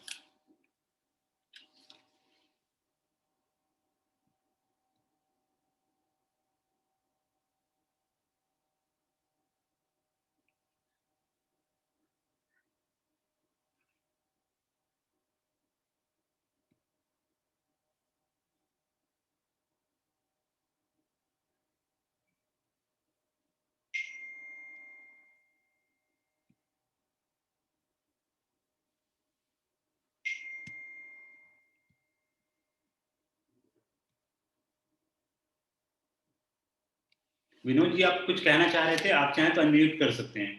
विनोद जी आप कुछ कहना चाह रहे थे, आप चाहें तो अनम्यूट कर सकते हैं।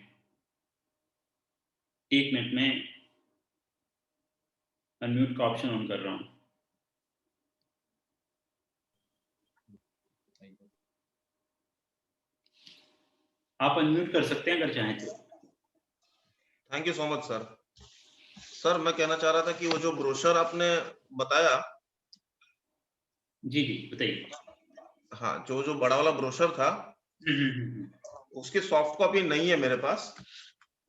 1 मिनट में अनम्यूट का ऑप्शन ऑन कर रहा हूँ। आप अनम्यूट कर सकते हैं अगर चाहें तो। Thank you so much sir. Sir मैं कहना चाह रहा था कि वो जो ब्रोशर आपने बताया, जी जी बताइए। हाँ, जो बड़ा वाला ब्रोशर था उसकी सॉफ्ट कॉपी नहीं है मेरे पास।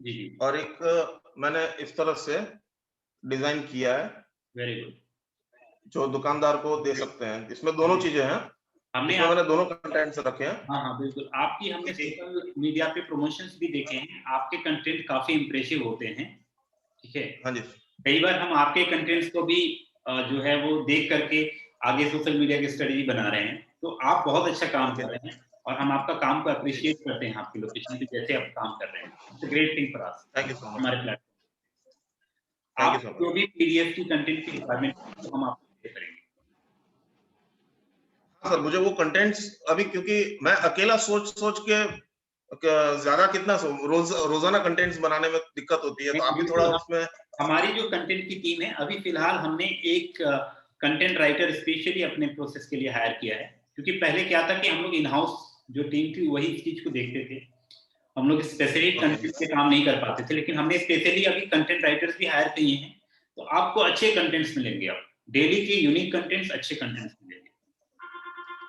जी जी। और एक मैंने इस तरह से डिजाइन किया है वेरी गुड। जो दुकानदार को दे सकते हैं। इसमें दोनों चीजें हैं, इसमें मैंने दोनों कंटेंट्स रखे हैं। हाँ हाँ बिल्कुल, आपकी हमने सोशल मीडिया पे प्रमोशंस भी देखे हैं, आपके कंटेंट काफी इंप्रेसिव होते हैं, ठीक है। हाँ जी। कई बार हम आपके कंटेंट्स को भी जो है वो देख करके आगे सोशल मीडिया की स्ट्रेटजी बना रहे हैं, तो आप बहुत अच्छा काम कर रहे हैं और हम आपका काम को अप्रिशिएट करते हैं, आपकी लोकेशन पे जैसे आप काम कर रहे हैं। It's a great thing for us. Thank you so much. हमारे प्लेटफॉर्म थैंक यू आप सो जो मच। भी पीडीएफ की कंटेंट की रिक्वायरमेंट तो हम आपको करेंगे। हाँ सर, मुझे वो कंटेंट्स अभी, क्योंकि मैं अकेला सोच के ज्यादा कितना रोजाना कंटेंट्स बनाने में दिक्कत होती है, तो आप भी थोड़ा उसमें। हमारी जो कंटेंट की टीम है, अभी फिलहाल हमने एक कंटेंट राइटर स्पेशली अपने प्रोसेस के लिए हायर किया है, क्योंकि पहले क्या था कि हम लोग इन हाउस जो टीम थी वही इस चीज को देखते थे, हम लोग स्पेसिफिक कंटेंट पे काम नहीं कर पाते थे, लेकिन हमने स्पेशली अभी कंटेंट राइटर्स भी हायर किए हैं, तो आपको अच्छे कंटेंट्स मिलेंगे, आप डेली के यूनिक कंटेंट्स, अच्छे कंटेंट्स मिलेंगे।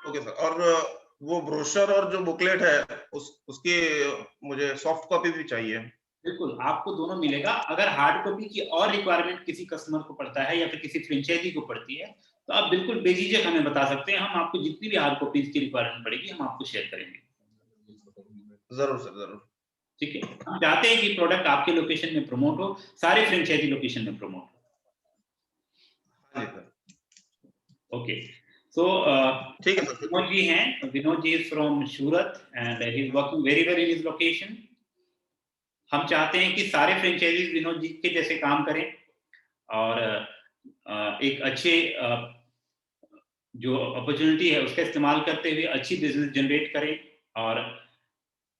ओके सर, और वो ब्रोशर और जो बुकलेट है उसकी मुझे सॉफ्ट कॉपी भी चाहिए। बिल्कुल, आपको दोनों मिलेगा। अगर हार्ड कॉपी की और रिक्वायरमेंट किसी कस्टमर को पड़ता है या फिर किसी फ्रेंचाइजी को पड़ती है, तो आप बिल्कुल बेझिझक हमें बता सकते हैं, हम आपको जितनी भी हार्ड कॉपीज की रिक्वायरमेंट पड़ेगी हम आपको शेयर करेंगे। जरूर सर, जरूर। ठीक है, हम चाहते हैं कि प्रोडक्ट आपके लोकेशन में प्रमोट हो, सारे फ्रेंचाइजी लोकेशन में प्रमोट हो। हाँ जी सर। ओके, सो ठीक है सर। विनोद जी हैं, Vinod ji is from Surat and he is working very well in his location. हम चाहते हैं कि सारे फ्रेंचाइजीज विनोद जी के जैसे काम करें और एक अच्छे जो अपॉर्चुनिटी है उसका इस्तेमाल करते हुए अच्छी बिजनेस जनरेट करें और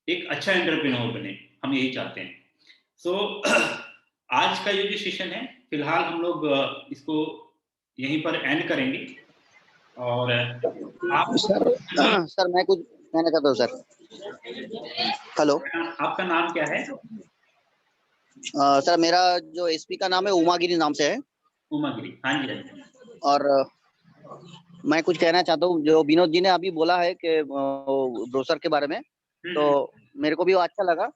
एक अच्छा एंटरप्रेन्योर बने, हम यही चाहते हैं। सो आज का ये जो सेशन है फिलहाल हम लोग इसको यहीं पर एंड करेंगे और आप सर मैं कुछ कहना चाहता हूँ सर। हेलो, आपका नाम क्या है? सर मेरा जो एसपी का नाम है उमागिरी नाम से है। उमागिरी, हाँ जी हाँ जी। और मैं कुछ कहना चाहता हूँ, जो विनोद जी ने अभी बोला है कि ब्रोशर के बारे में, तो मेरे को भी वो अच्छा लगा।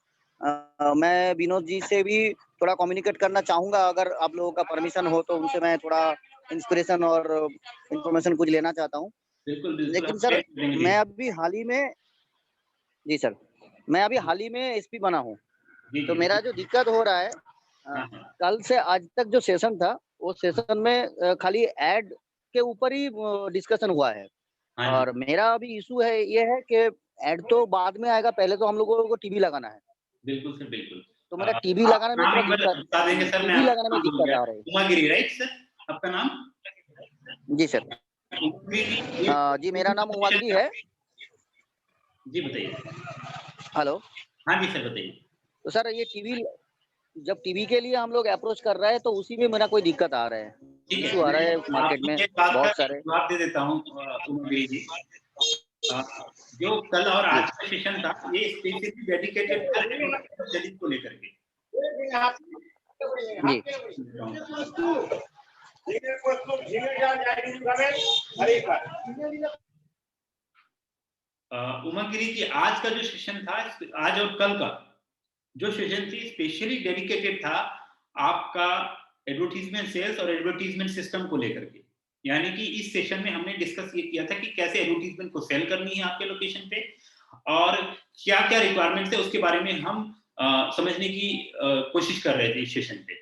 मैं विनोद जी से भी थोड़ा कम्युनिकेट करना चाहूंगा, अगर आप लोगों का परमिशन हो तो उनसे मैं थोड़ा इंस्पिरेशन और इंफॉर्मेशन कुछ लेना चाहता हूँ। बिल्कुल बिल्कुल। लेकिन सर मैं अभी हाल ही में, जी सर, मैं अभी हाल ही में एसपी बना हूँ, तो मेरा जो दिक्कत हो रहा है, कल से आज तक जो सेशन था वो सेशन में खाली ऐड के ऊपर ही डिस्कशन हुआ है। और मेरा अभी इशू है ये है कि ऐड तो बाद में आएगा, पहले तो हम लोगों को टीवी लगाना है। बिल्कुल सर, बिल्कुल। तो मेरा टीवी लगाने में थोड़ा दिक्कत, टीवी लगाने में दिक्कत आ रही है। उमागिरी, राइट सर, आपका नाम? जी सर। जी मेरा नाम उमागिरी है। जी बताइए। हेलो, हाँ जी सर बताइए। तो सर ये टीवी, जब टीवी के लिए हम लोग अप्रोच कर रहे हैं तो उसी में मेरा कोई दिक्कत आ रहा है, इशू आ रहा है मार्केट में बहुत सारे। जवाब दे देता हूँ उमागिरी जी। जो कल और आज का सेशन था ये स्पेसिफिकली डेडिकेटेड था एडवर्टाइजिंग को लेकर के। उमागिरी जी आज का जो सेशन था, आज और कल का जो सेशन थी स्पेशली डेडिकेटेड था आपका एडवर्टीजमेंट सेल्स और एडवर्टीजमेंट सिस्टम को लेकर के। यानी कि इस सेशन में हमने डिस्कस ये किया था कि कैसे एडवर्टीजमेंट को सेल करनी है आपके लोकेशन पे और क्या क्या रिक्वायरमेंट्स है उसके बारे में हम समझने की कोशिश कर रहे थे इस सेशन पे।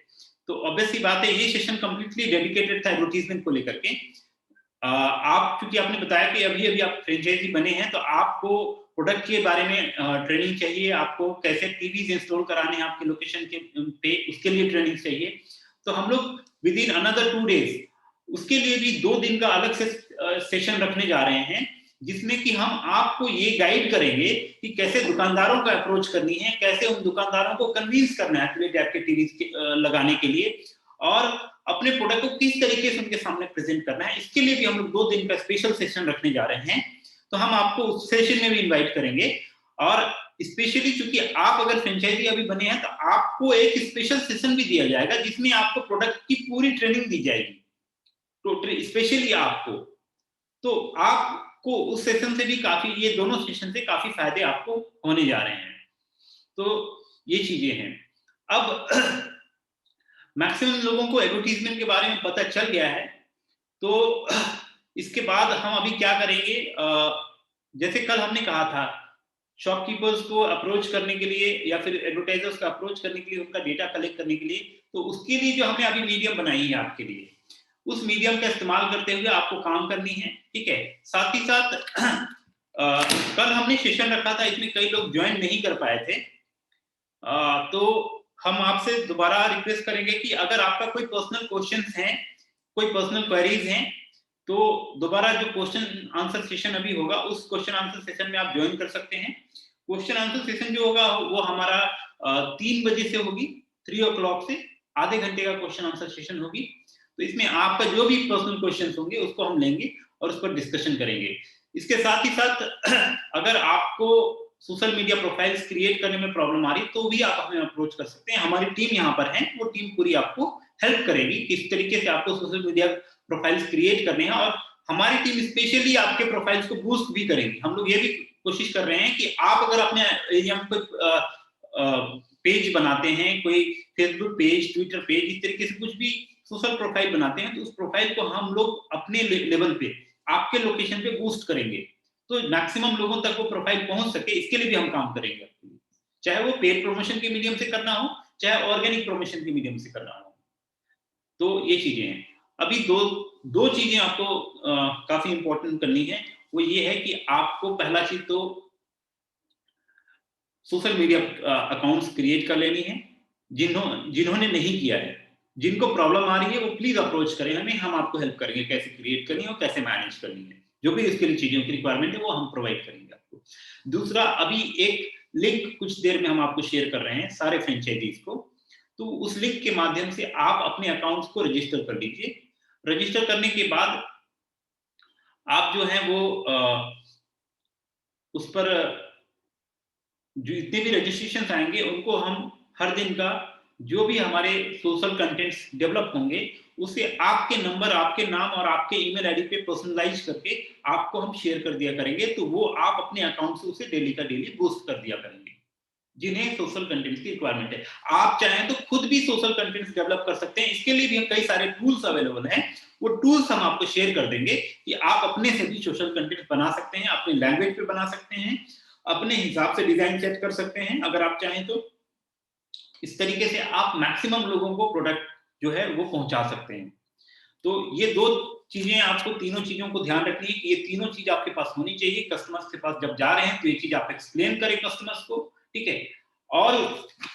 तो ऑब्वियस सी बात है ये सेशन कंप्लीटली डेडिकेटेड था एडवर्टीजमेंट को लेकर के। आप क्योंकि आपने बताया कि अभी अभी आप फ्रेंचाइजी बने हैं तो आपको प्रोडक्ट के बारे में ट्रेनिंग चाहिए, आपको कैसे टीवीज इंस्टॉल कराने हैं आपके लोकेशन के पे, उसके लिए ट्रेनिंग चाहिए। तो हम लोग विद इन अनदर 2 days उसके लिए भी 2 दिन का अलग से सेशन रखने जा रहे हैं जिसमें कि हम आपको ये गाइड करेंगे कि कैसे दुकानदारों का अप्रोच करनी है, कैसे उन दुकानदारों को कन्विंस करना है एफिलिएट ऐप के टीवी लगाने के लिए, और अपने प्रोडक्ट को किस तरीके से उनके सामने प्रेजेंट करना है। इसके लिए भी हम लोग 2 दिन का स्पेशल सेशन रखने जा रहे हैं। तो हम आपको उस सेशन में भी इन्वाइट करेंगे, और स्पेशली चूंकि आप अगर फ्रेंचाइजी अभी बने हैं तो आपको एक स्पेशल सेशन भी दिया जाएगा जिसमें आपको प्रोडक्ट की पूरी ट्रेनिंग दी जाएगी, तो स्पेशली आपको, तो आपको उस सेशन से भी काफी, ये दोनों सेशन से काफी फायदे आपको होने जा रहे हैं। तो ये चीजें हैं। अब मैक्सिमम लोगों को एडवर्टीजमेंट के बारे में पता चल गया है, तो इसके बाद हम अभी क्या करेंगे, जैसे कल हमने कहा था शॉपकीपर्स को अप्रोच करने के लिए या फिर एडवर्टाइजर्स को अप्रोच करने के लिए, उनका डेटा कलेक्ट करने के लिए, तो उसके लिए जो हमने अभी मीडियम बनाई है आपके लिए, उस मीडियम का इस्तेमाल करते हुए आपको काम करनी है, ठीक है। साथ ही साथ कल हमने सेशन रखा था, इसमें कई लोग ज्वाइन नहीं कर पाए थे, तो हम आपसे दोबारा रिक्वेस्ट करेंगे कि अगर आपका कोई पर्सनल क्वेश्चंस हैं, कोई पर्सनल क्वेरीज हैं, तो दोबारा जो क्वेश्चन आंसर सेशन अभी होगा उस क्वेश्चन आंसर सेशन में आप ज्वाइन कर सकते हैं। क्वेश्चन आंसर सेशन जो होगा वो हमारा 3 बजे से होगी, 3 o'clock से आधे घंटे का क्वेश्चन आंसर सेशन होगी। तो इसमें आपका जो भी पर्सनल क्वेश्चंस होंगे उसको हम लेंगे और उस पर डिस्कशन करेंगे। इसके साथ ही साथ अगर आपको सोशल मीडिया प्रोफाइल्स क्रिएट करने में प्रॉब्लम आ रही तो भी आप हमें अप्रोच कर सकते हैं। हमारी टीम यहाँ पर है, वो टीम पूरी आपको हेल्प करेगी किस तरीके से आपको सोशल मीडिया प्रोफाइल्स क्रिएट करने हैं, और हमारी टीम स्पेशली आपके प्रोफाइल्स को बूस्ट भी करेगी। हम लोग ये भी कोशिश कर रहे हैं कि आप अगर अपने एरिया में कोई पेज बनाते हैं, कोई फेसबुक पेज, ट्विटर पेज, इस तरीके से कुछ भी सोशल प्रोफाइल बनाते हैं, तो उस प्रोफाइल को हम लोग अपने लेवल पे आपके लोकेशन पे बूस्ट करेंगे, तो मैक्सिमम लोगों तक वो प्रोफाइल पहुंच सके, इसके लिए भी हम काम करेंगे। चाहे वो पेड प्रमोशन के मीडियम से करना हो, चाहे ऑर्गेनिक प्रमोशन के मीडियम से करना हो। तो ये चीजें हैं। अभी दो चीजें आपको काफी इंपॉर्टेंट करनी है। वो ये है कि आपको पहला चीज तो सोशल मीडिया अकाउंट्स क्रिएट कर लेनी है। जिन्होंने नहीं किया है, जिनको प्रॉब्लम आ रही है, वो प्लीज अप्रोच करें हमें, हम आपको हेल्प करेंगे कैसे क्रिएट करनी है और कैसे मैनेज करनी है। जो भी इसके लिए चीजों की रिक्वायरमेंट है वो हम प्रोवाइड करेंगे आपको। दूसरा, अभी एक लिंक कुछ देर में हम आपको शेयर कर रहे हैं सारे फ्रेंचाइजीज को, तो उस लिंक के माध्यम से आप अपने अकाउंट्स को रजिस्टर कर लीजिए। रजिस्टर करने के बाद आप जो है वो उस पर जो इतने भी रजिस्ट्रेशन आएंगे उनको हम हर दिन का जो भी हमारे सोशल कंटेंट्स डेवलप होंगे उसे आपके नंबर, आपके नाम और आपके ईमेल आईडी पे पर्सनलाइज करके आपको हम शेयर कर दिया करेंगे। तो वो आप अपने अकाउंट से उसे डेली का डेली बूस्ट कर दिया करेंगे जिन्हें सोशल कंटेंट्स की रिक्वायरमेंट है। आप चाहें तो खुद भी सोशल कंटेंट्स डेवलप कर सकते हैं। इसके लिए भी कई सारे टूल्स अवेलेबल हैं, वो टूल्स हम आपको शेयर कर देंगे कि आप अपने से भी सोशल कंटेंट बना सकते हैं, अपने लैंग्वेज पे बना सकते हैं, अपने हिसाब से डिजाइन सेट कर सकते हैं अगर आप चाहें तो। इस तरीके से आप मैक्सिमम लोगों को प्रोडक्ट जो है वो पहुंचा सकते हैं। तो ये 2 चीजें, आपको तीनों चीजों को ध्यान रखनी है कि ये तीनों चीज आपके पास होनी चाहिए। कस्टमर्स के पास जब जा रहे हैं तो ये चीज आप एक्सप्लेन करें कस्टमर्स को, ठीक है। और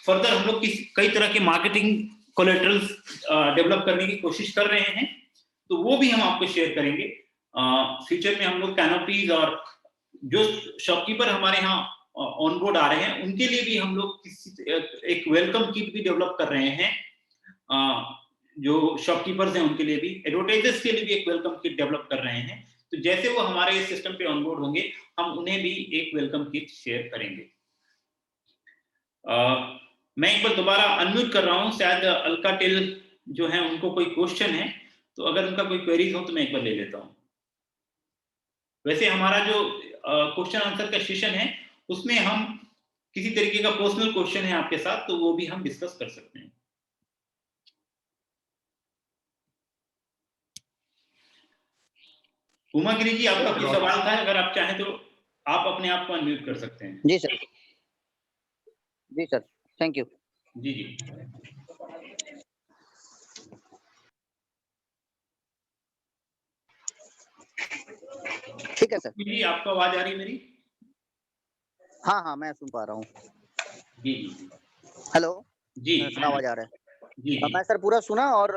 फर्दर हम लोग कई तरह के मार्केटिंग कोलैटरल्स डेवलप करने की कोशिश कर रहे हैं, तो वो भी हम आपको शेयर करेंगे। फ्यूचर में हम लोग कैनोपीज और जो शॉपकीपर हमारे यहाँ ऑन बोर्ड आ रहे हैं उनके लिए भी हम लोग एक वेलकम किट भी डेवलप कर रहे हैं। जो शॉपकीपर्स हैं उनके लिए भी, एडवर्टाइजर्स के लिए भी एक वेलकम किट डेवलप कर रहे हैं। तो जैसे वो हमारे इस सिस्टम पे ऑन बोर्ड होंगे हम उन्हें भी एक वेलकम किट शेयर करेंगे। मैं एक बार दोबारा अनम्यूट कर रहा हूँ, शायद अलका टेल जो है उनको कोई क्वेश्चन है, तो अगर उनका कोई क्वेरीज हो तो मैं एक बार ले लेता हूँ। वैसे हमारा जो क्वेश्चन आंसर का सेशन है उसमें हम किसी तरीके का पर्सनल क्वेश्चन है आपके साथ तो वो भी हम डिस्कस कर सकते हैं। उमा गिरी जी, आपका कोई सवाल था? अगर आप चाहें तो आप अपने आप को अनम्यूट कर सकते हैं। जी सर, जी सर, थैंक यू। जी जी, ठीक है सर। जी आपको आवाज आ रही है मेरी? हाँ हाँ, मैं सुन पा रहा हूँ। जी जी, हेलो जी आवाज आ रहा है? जी जी, मैं सर पूरा सुना और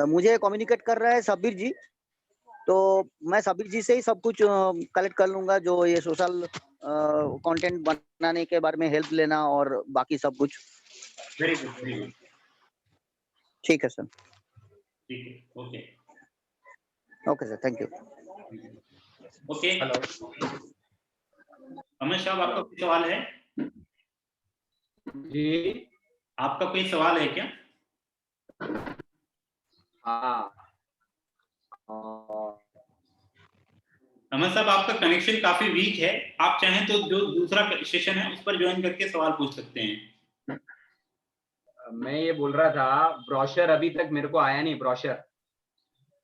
मुझे कम्युनिकेट कर रहा है शब्बीर जी, तो मैं सभी जी से ही सब कुछ कलेक्ट कर लूंगा, जो ये सोशल कंटेंट बनाने के बारे में हेल्प लेना और बाकी सब कुछ। Very good, very good. ठीक है सर। ठीक है, okay. Okay sir, thank you. Okay, hello Amar साहब, आपका कोई सवाल है? जी, आपका कोई सवाल है क्या? हाँ, अमर साहब, आपका कनेक्शन काफी वीक है, आप चाहें तो जो दूसरा सेशन है उस पर ज्वाइन करके सवाल पूछ सकते हैं। मैं ये बोल रहा था, ब्रोशर अभी तक मेरे को आया नहीं, ब्रोशर।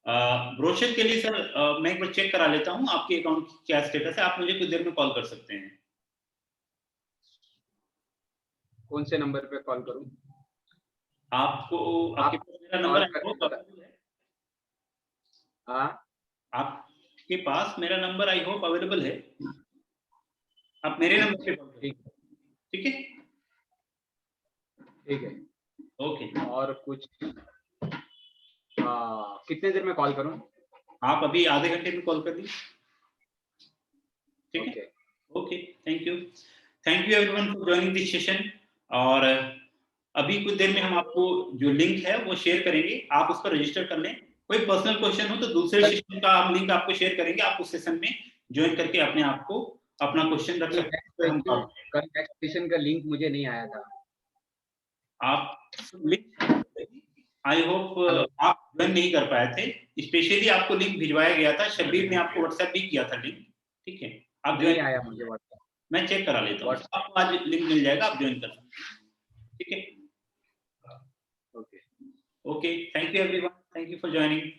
ब्रोशर के लिए सर मैं एक बार चेक करा लेता हूँ आपके अकाउंट की क्या स्टेटस है, आप मुझे कुछ देर में कॉल कर सकते हैं। कौन से नंबर पे कॉल करूं? आपको आपके पास मेरा नंबर अवेलेबल है? हाँ, आपके पास मेरा नंबर आई होप अवेलेबल है, आप मेरे नंबर पे कॉल करें। ठीक है, ठीक है, ओके। और कुछ कितने देर में कॉल करूं? आप अभी आधे घंटे में कॉल कर दीजिए। ठीक है, okay, thank you everyone for joining this session. और अभी कुछ देर में हम आपको जो लिंक है वो शेयर करेंगे, आप उस पर रजिस्टर कर लें। कोई पर्सनल क्वेश्चन हो तो दूसरे सेशन का हम लिंक आपको शेयर करेंगे, आप उस सेशन में ज्वाइन करके अपने आप को अपना क्वेश्चन रख सकते हैं। कल नेक्स्ट सेशन का लिंक मुझे नहीं आया था। आप लिंक, आई होप आप ज्वाइन नहीं कर पाए थे, स्पेशली आपको लिंक भिजवाया गया था, शब्बीर ने आपको व्हाट्सएप भी किया था लिंक। ठीक है, आप नहीं आया मुझे व्हाट्सएप। मैं चेक करा लेता हूँ, आपको आज लिंक मिल जाएगा, आप ज्वाइन कर सकते हैं। ठीक है, okay, okay, thank you everyone, thank you for joining.